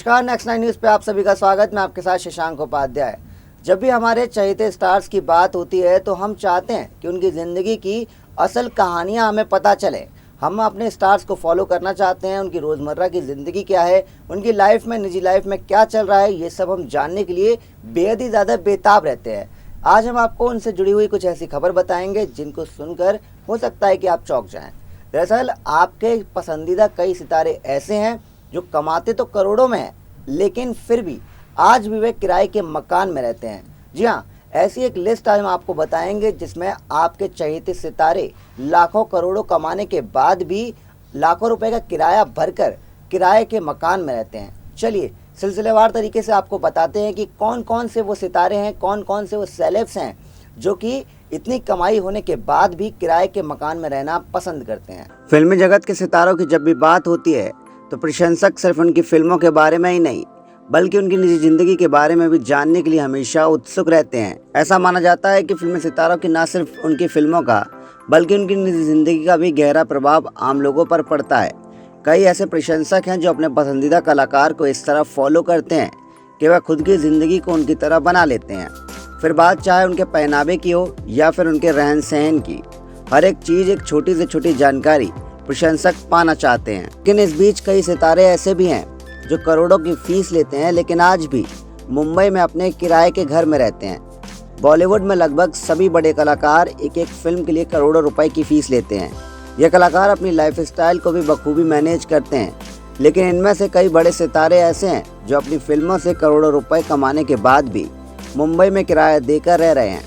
नमस्कार, next 9 news पे आप सभी का स्वागत। मैं आपके साथ शशांक उपाध्याय। जब भी हमारे चहेते स्टार्स की बात होती है तो हम चाहते हैं कि उनकी ज़िंदगी की असल कहानियां हमें पता चले। हम अपने स्टार्स को फॉलो करना चाहते हैं, उनकी रोज़मर्रा की ज़िंदगी क्या है, उनकी लाइफ में, निजी लाइफ में क्या चल रहा है, ये सब हम जानने के लिए बेहद ही ज़्यादा बेताब रहते हैं। आज हम आपको उनसे जुड़ी हुई कुछ ऐसी खबर बताएंगे जिनको सुनकर हो सकता है कि आप चौंक जाएं। दरअसल आपके पसंदीदा कई सितारे ऐसे हैं जो कमाते तो करोड़ों में हैं, लेकिन फिर भी आज भी वे किराए के मकान में रहते हैं। जी हाँ, ऐसी एक लिस्ट आज हम आपको बताएंगे जिसमें आपके चहेते सितारे लाखों करोड़ों कमाने के बाद भी लाखों रुपए का किराया भरकर किराए के मकान में रहते हैं। चलिए सिलसिलेवार तरीके से आपको बताते हैं कि कौन कौन से वो सितारे हैं, कौन कौन से वो सेलेब्स हैं जो कि इतनी कमाई होने के बाद भी किराए के मकान में रहना पसंद करते हैं। फिल्मी जगत के सितारों की जब भी बात होती है तो प्रशंसक सिर्फ उनकी फिल्मों के बारे में ही नहीं बल्कि उनकी निजी जिंदगी के बारे में भी जानने के लिए हमेशा उत्सुक रहते हैं। ऐसा माना जाता है कि फिल्मी सितारों की न सिर्फ उनकी फिल्मों का बल्कि उनकी निजी जिंदगी का भी गहरा प्रभाव आम लोगों पर पड़ता है। कई ऐसे प्रशंसक हैं जो अपने पसंदीदा कलाकार को इस तरह फॉलो करते हैं कि वह खुद की ज़िंदगी को उनकी तरह बना लेते हैं। फिर बात चाहे उनके पहनावे की हो या फिर उनके रहन सहन की, हर एक चीज़, एक छोटी से छोटी जानकारी प्रशंसक पाना चाहते हैं। लेकिन इस बीच कई सितारे ऐसे भी हैं जो करोड़ों की फीस लेते हैं लेकिन आज भी मुंबई में अपने किराए के घर में रहते हैं। बॉलीवुड में लगभग सभी बड़े कलाकार एक एक फिल्म के लिए करोड़ों रुपए की फीस लेते हैं। ये कलाकार अपनी लाइफस्टाइल को भी बखूबी मैनेज करते हैं, लेकिन इनमें से कई बड़े सितारे ऐसे हैं जो अपनी फिल्मों से करोड़ों रुपए कमाने के बाद भी मुंबई में किराया देकर रह रहे हैं,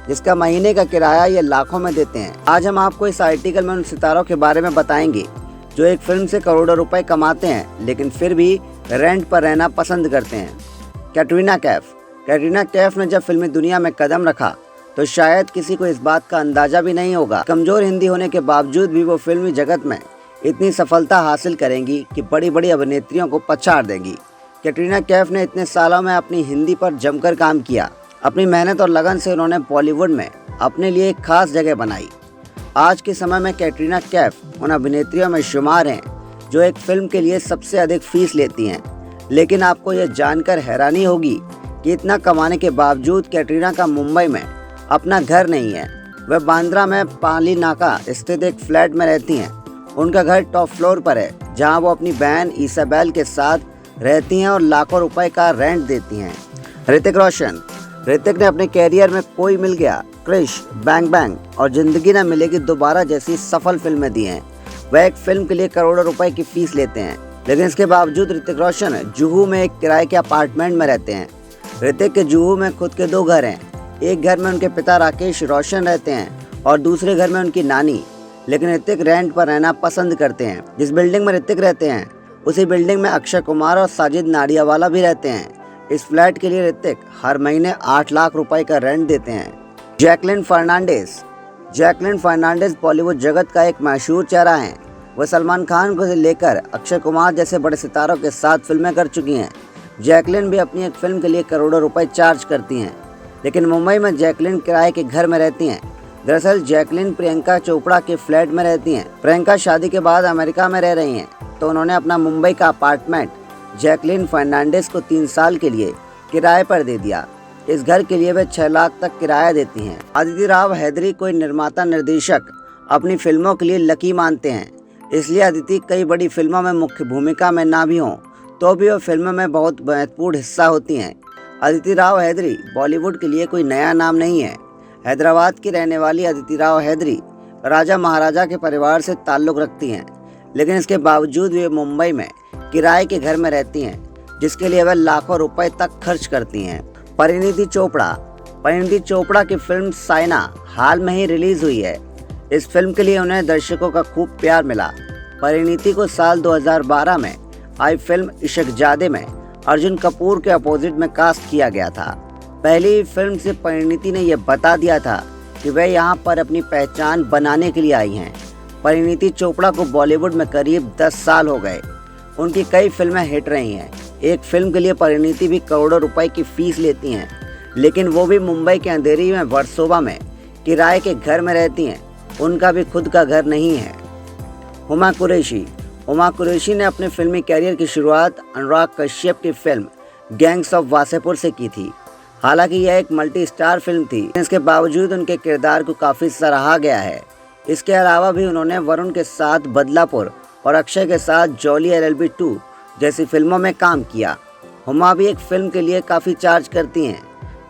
जिसका महीने का किराया ये लाखों में देते हैं। आज हम आपको इस आर्टिकल में उन सितारों के बारे में बताएंगे जो एक फिल्म से करोड़ों रुपए कमाते हैं लेकिन फिर भी रेंट पर रहना पसंद करते हैं। कैटरीना कैफ ने जब फिल्मी दुनिया में कदम रखा तो शायद किसी को इस बात का अंदाजा भी नहीं होगा। कमजोर हिंदी होने के बावजूद भी वो फिल्मी जगत में इतनी सफलता हासिल करेंगी कि बड़ी बड़ी अभिनेत्रियों को पछाड़ देंगी। कैटरीना कैफ ने इतने सालों में अपनी हिंदी पर जमकर काम किया। अपनी मेहनत और लगन से उन्होंने बॉलीवुड में अपने लिए एक खास जगह बनाई। आज के समय में कैटरीना कैफ उन अभिनेत्रियों में शुमार हैं जो एक फिल्म के लिए सबसे अधिक फीस लेती हैं। लेकिन आपको यह जानकर हैरानी होगी कि इतना कमाने के बावजूद कैटरीना का मुंबई में अपना घर नहीं है। वह बांद्रा में पाली नाका स्थित एक फ्लैट में रहती हैं। उनका घर टॉप फ्लोर पर है जहां वो अपनी बहन इसाबेल के साथ रहती हैं और लाखों रुपए का रेंट देती हैं। ऋतिक ने अपने कैरियर में कोई मिल गया, क्रिश, बैंग बैंग और जिंदगी न मिलेगी दोबारा जैसी सफल फिल्में दी हैं। वह एक फिल्म के लिए करोड़ों रुपए की फीस लेते हैं, लेकिन इसके बावजूद ऋतिक रोशन जुहू में एक किराए के अपार्टमेंट में रहते हैं। ऋतिक के जुहू में खुद के 2 घर हैं। एक घर में उनके पिता राकेश रोशन रहते हैं और दूसरे घर में उनकी नानी। लेकिन ऋतिक रेंट पर रहना पसंद करते हैं। जिस बिल्डिंग में ऋतिक रहते हैं उसी बिल्डिंग में अक्षय कुमार और साजिद नाडियावाला भी रहते हैं। इस फ्लैट के लिए ऋतिक हर महीने 8 लाख रुपए का रेंट देते हैं। जैकलिन फर्नांडिस बॉलीवुड जगत का एक मशहूर चेहरा है। वह सलमान खान को लेकर अक्षय कुमार जैसे बड़े सितारों के साथ फिल्में कर चुकी हैं। जैकलिन भी अपनी एक फिल्म के लिए करोड़ों रुपए चार्ज करती हैं, लेकिन मुंबई में जैकलिन किराए के घर में रहती हैं। दरअसल जैकलिन प्रियंका चोपड़ा के फ्लैट में रहती हैं। प्रियंका शादी के बाद अमेरिका में रह रही हैं, तो उन्होंने अपना मुंबई का अपार्टमेंट जैकलिन फर्नांडिस को 3 साल के लिए किराए पर दे दिया। इस घर के लिए वे 6 लाख तक किराया देती हैं। अदिति राव हैदरी कोई निर्माता निर्देशक अपनी फिल्मों के लिए लकी मानते हैं, इसलिए अदिति कई बड़ी फिल्मों में मुख्य भूमिका में ना भी हों तो भी वो फिल्म में बहुत महत्वपूर्ण हिस्सा होती हैं। अदिति राव हैदरी बॉलीवुड के लिए कोई नया नाम नहीं है। हैदराबाद की रहने वाली अदिति राव हैदरी राजा महाराजा के परिवार से ताल्लुक़ रखती हैं, लेकिन इसके बावजूद वे मुंबई में किराए के घर में रहती हैं, जिसके लिए वह लाखों रुपए तक खर्च करती हैं। परिणीति चोपड़ा की फिल्म साइना हाल में ही रिलीज हुई है। इस फिल्म के लिए उन्हें दर्शकों का खूब प्यार मिला। परिणीति को साल 2012 में आई फिल्म इश्कजादे में अर्जुन कपूर के अपोजिट में कास्ट किया गया था। पहली फिल्म से परिणीति ने यह बता दिया था कि वह यहाँ पर अपनी पहचान बनाने के लिए आई हैं। परिणीति चोपड़ा को बॉलीवुड में करीब 10 साल हो गए। उनकी कई फिल्में हिट रही हैं। एक फिल्म के लिए परिणीति भी करोड़ों रुपए की फीस लेती हैं, लेकिन वो भी मुंबई के अंधेरी में वर्सोवा में किराए के घर में रहती हैं। उनका भी खुद का घर नहीं है। हुमा हुमा कुरैशी ने अपने फिल्मी कैरियर की शुरुआत अनुराग कश्यप की फिल्म गैंग्स ऑफ वासेपुर से की थी। हालांकि यह एक मल्टी स्टार फिल्म थी, इसके बावजूद उनके किरदार को काफ़ी सराहा गया है। इसके अलावा भी उन्होंने वरुण के साथ बदलापुर और अक्षय के साथ जॉली LLB 2 जैसी फिल्मों में काम किया। हुमा भी एक फिल्म के लिए काफ़ी चार्ज करती हैं।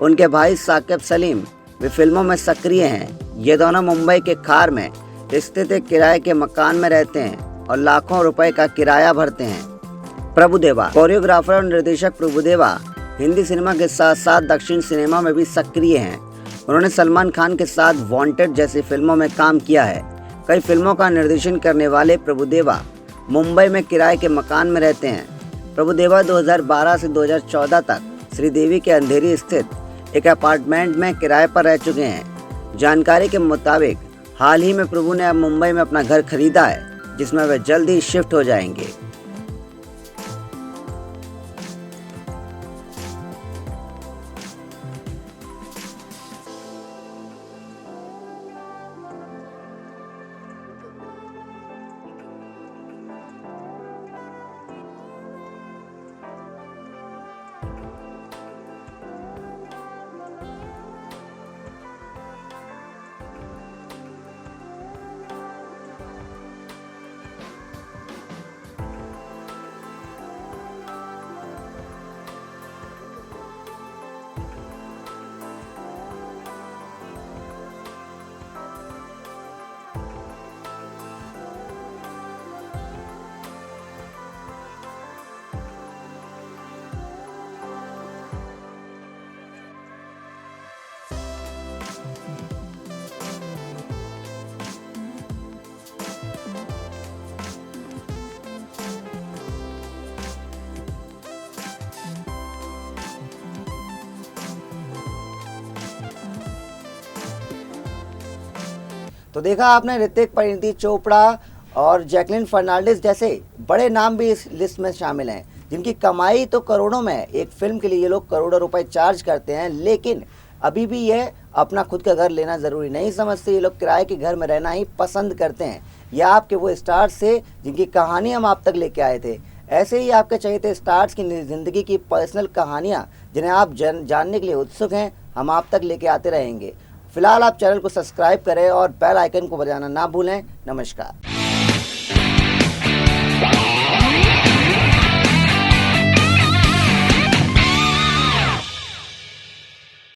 उनके भाई साकिब सलीम वे फिल्मों में सक्रिय हैं। ये दोनों मुंबई के खार में स्थित एक किराए के मकान में रहते हैं और लाखों रुपए का किराया भरते हैं। प्रभुदेवा कोरियोग्राफर और निर्देशक प्रभुदेवा हिंदी सिनेमा के साथ साथ दक्षिण सिनेमा में भी सक्रिय हैं। उन्होंने सलमान खान के साथ वांटेड जैसी फिल्मों में काम किया है। कई फिल्मों का निर्देशन करने वाले प्रभुदेवा मुंबई में किराए के मकान में रहते हैं। प्रभुदेवा 2012 से 2014 तक श्रीदेवी के अंधेरी स्थित एक अपार्टमेंट में किराए पर रह चुके हैं। जानकारी के मुताबिक हाल ही में प्रभु ने अब मुंबई में अपना घर खरीदा है, जिसमें वे जल्द ही शिफ्ट हो जाएंगे। तो देखा आपने, ऋतिक, परिणीति चोपड़ा और जैकलिन फर्नांडिस जैसे बड़े नाम भी इस लिस्ट में शामिल हैं, जिनकी कमाई तो करोड़ों में है। एक फिल्म के लिए ये लोग करोड़ों रुपए चार्ज करते हैं, लेकिन अभी भी ये अपना खुद का घर लेना ज़रूरी नहीं समझते। ये लोग किराए के घर में रहना ही पसंद करते हैं। यह आपके वो स्टार्स से जिनकी कहानी हम आप तक लेके आए थे। ऐसे ही आपके चहेते स्टार्स की ज़िंदगी की पर्सनल कहानियाँ जिन्हें आप जानने के लिए उत्सुक हैं, हम आप तक लेके आते रहेंगे। फिलहाल आप चैनल को सब्सक्राइब करें और बेल आइकन को बजाना ना भूलें। नमस्कार।